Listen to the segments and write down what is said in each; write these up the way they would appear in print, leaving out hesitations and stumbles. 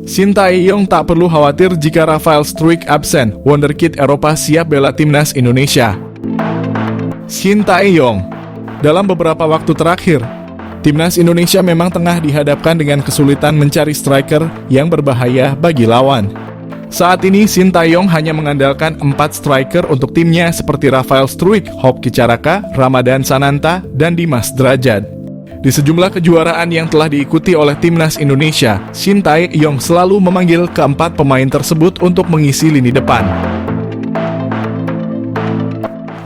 Shin Tae-yong tak perlu khawatir jika Rafael Struijk absen, wonderkid Eropa siap bela timnas Indonesia. Shin Tae-yong. Dalam beberapa waktu terakhir, timnas Indonesia memang tengah dihadapkan dengan kesulitan mencari striker yang berbahaya bagi lawan. Saat ini Shin Tae-yong hanya mengandalkan 4 striker untuk timnya seperti Rafael Struijk, Hoki Caraka, Ramadan Sananta, dan Dimas Drajat. Di sejumlah kejuaraan yang telah diikuti oleh timnas Indonesia, Shin Tae-yong selalu memanggil keempat pemain tersebut untuk mengisi lini depan.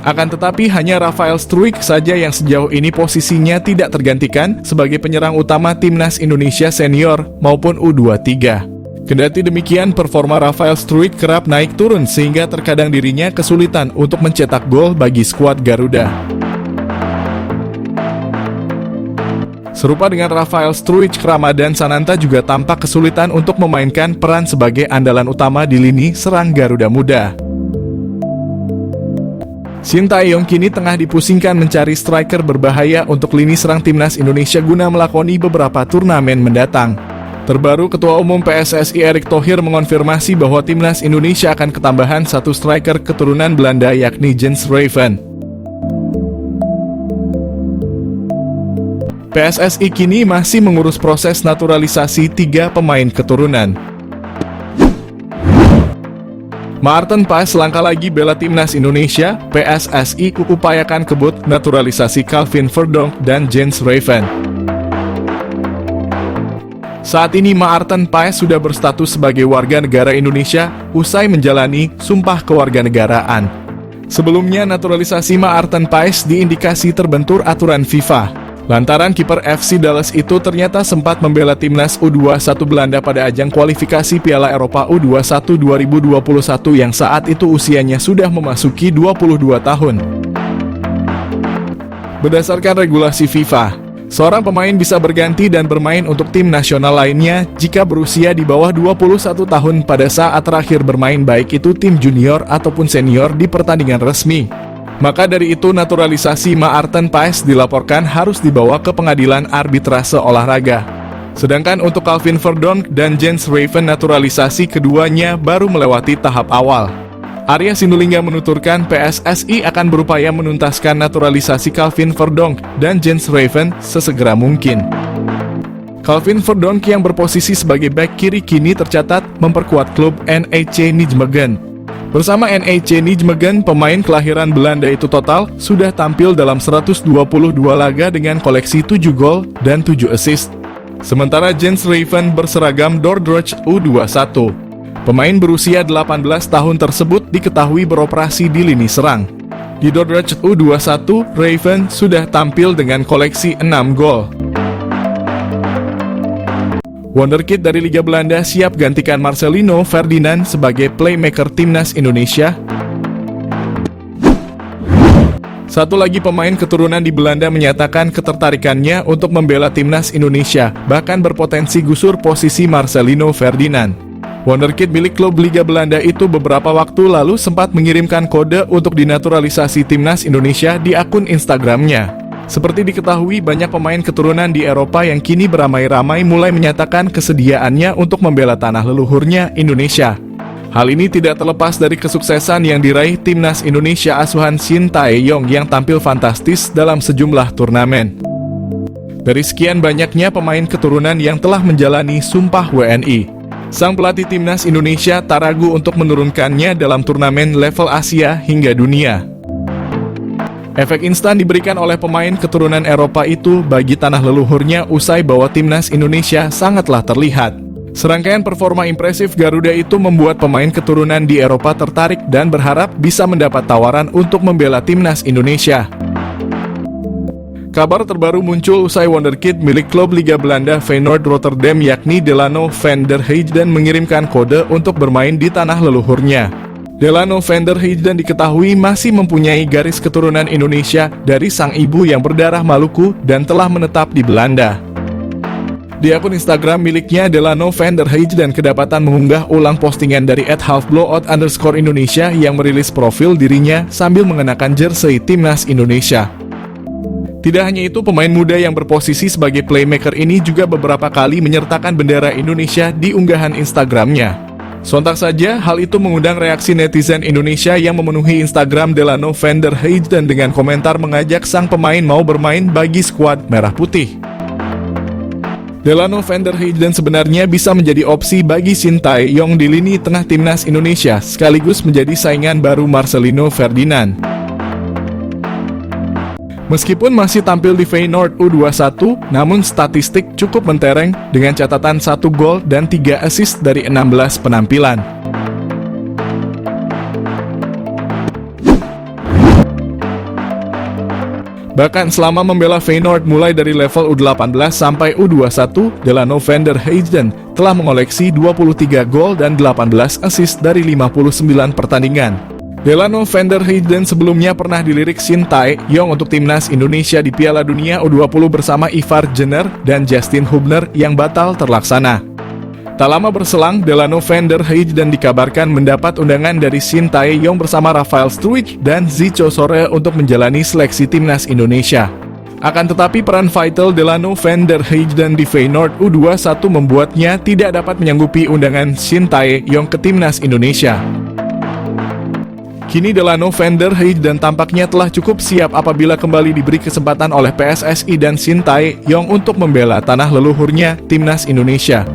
Akan tetapi hanya Rafael Struijk saja yang sejauh ini posisinya tidak tergantikan sebagai penyerang utama timnas Indonesia senior maupun U23. Kendati demikian, performa Rafael Struijk kerap naik turun sehingga terkadang dirinya kesulitan untuk mencetak gol bagi skuad Garuda. Serupa dengan Rafael Struijk, Ramadan Sananta juga tampak kesulitan untuk memainkan peran sebagai andalan utama di lini serang Garuda Muda. Shin Tae-yong kini tengah dipusingkan mencari striker berbahaya untuk lini serang timnas Indonesia guna melakoni beberapa turnamen mendatang. Terbaru, Ketua Umum PSSI Erick Thohir mengonfirmasi bahwa timnas Indonesia akan ketambahan 1 striker keturunan Belanda yakni Jens Raven. PSSI kini masih mengurus proses naturalisasi 3 pemain keturunan. Maarten Paes langkah lagi bela timnas Indonesia. PSSI upayakan kebut naturalisasi Calvin Verdonk dan Jens Raven. Saat ini Maarten Paes sudah berstatus sebagai warga negara Indonesia usai menjalani sumpah kewarganegaraan. Sebelumnya naturalisasi Maarten Paes diindikasi terbentur aturan FIFA. Lantaran kiper FC Dallas itu ternyata sempat membela timnas U21 Belanda pada ajang kualifikasi Piala Eropa U21 2021 yang saat itu usianya sudah memasuki 22 tahun. Berdasarkan regulasi FIFA, seorang pemain bisa berganti dan bermain untuk tim nasional lainnya jika berusia di bawah 21 tahun pada saat terakhir bermain, baik itu tim junior ataupun senior di pertandingan resmi. Maka dari itu naturalisasi Maarten Paes dilaporkan harus dibawa ke pengadilan arbitrase olahraga. Sedangkan untuk Calvin Verdonk dan Jens Raven naturalisasi keduanya baru melewati tahap awal. Arya Sinulinga menuturkan PSSI akan berupaya menuntaskan naturalisasi Calvin Verdonk dan Jens Raven sesegera mungkin. Calvin Verdonk yang berposisi sebagai bek kiri kini tercatat memperkuat klub NEC Nijmegen. Bersama NEC Nijmegen, pemain kelahiran Belanda itu total sudah tampil dalam 122 laga dengan koleksi 7 gol dan 7 assist. Sementara Jens Raven berseragam Dordrecht U21. Pemain berusia 18 tahun tersebut diketahui beroperasi di lini serang. Di Dordrecht U21, Raven sudah tampil dengan koleksi 6 gol. Wonderkid dari Liga Belanda siap gantikan Marcelino Ferdinand sebagai playmaker timnas Indonesia. Satu lagi pemain keturunan di Belanda menyatakan ketertarikannya untuk membela timnas Indonesia, bahkan berpotensi gusur posisi Marcelino Ferdinand. Wonderkid milik klub Liga Belanda itu beberapa waktu lalu sempat mengirimkan kode untuk dinaturalisasi timnas Indonesia di akun Instagramnya. Seperti diketahui, banyak pemain keturunan di Eropa yang kini beramai-ramai mulai menyatakan kesediaannya untuk membela tanah leluhurnya Indonesia. Hal ini tidak terlepas dari kesuksesan yang diraih timnas Indonesia asuhan Shin Tae-yong yang tampil fantastis dalam sejumlah turnamen. Dari sekian banyaknya pemain keturunan yang telah menjalani sumpah WNI, sang pelatih timnas Indonesia tak ragu untuk menurunkannya dalam turnamen level Asia hingga dunia. Efek instan diberikan oleh pemain keturunan Eropa itu bagi tanah leluhurnya usai bawa timnas Indonesia sangatlah terlihat. Serangkaian performa impresif Garuda itu membuat pemain keturunan di Eropa tertarik dan berharap bisa mendapat tawaran untuk membela timnas Indonesia. Kabar terbaru muncul usai wonderkid milik klub Liga Belanda Feyenoord Rotterdam yakni Delano van der Heijden mengirimkan kode untuk bermain di tanah leluhurnya. Delano van der Heijden diketahui masih mempunyai garis keturunan Indonesia dari sang ibu yang berdarah Maluku dan telah menetap di Belanda. Di akun Instagram miliknya, Delano van der Heijden kedapatan mengunggah ulang postingan dari @halfblowout_Indonesia yang merilis profil dirinya sambil mengenakan jersey timnas Indonesia. Tidak hanya itu, pemain muda yang berposisi sebagai playmaker ini juga beberapa kali menyertakan bendera Indonesia di unggahan Instagramnya. Sontak saja, hal itu mengundang reaksi netizen Indonesia yang memenuhi Instagram Delano van der Heijden dengan komentar mengajak sang pemain mau bermain bagi skuad Merah Putih. Delano van der Heijden sebenarnya bisa menjadi opsi bagi Shin Tae-yong di lini tengah timnas Indonesia, sekaligus menjadi saingan baru Marcelino Ferdinand. Meskipun masih tampil di Feyenoord U21, namun statistik cukup mentereng dengan catatan 1 gol dan 3 assist dari 16 penampilan. Bahkan selama membela Feyenoord mulai dari level U18 sampai U21, Delano van der Heijden telah mengoleksi 23 gol dan 18 assist dari 59 pertandingan. Delano van der Heijden sebelumnya pernah dilirik Shin Tae-yong untuk timnas Indonesia di Piala Dunia U20 bersama Ivar Jenner dan Justin Hubner yang batal terlaksana. Tak lama berselang, Delano van der Heijden dikabarkan mendapat undangan dari Shin Tae-yong bersama Rafael Struijk dan Zico Sore untuk menjalani seleksi timnas Indonesia. Akan tetapi peran vital Delano van der Heijden di Feyenoord U21 membuatnya tidak dapat menyanggupi undangan Shin Tae-yong ke timnas Indonesia. Kini Delano van der Heijden tampaknya telah cukup siap apabila kembali diberi kesempatan oleh PSSI dan Shin Tae-yong untuk membela tanah leluhurnya, timnas Indonesia.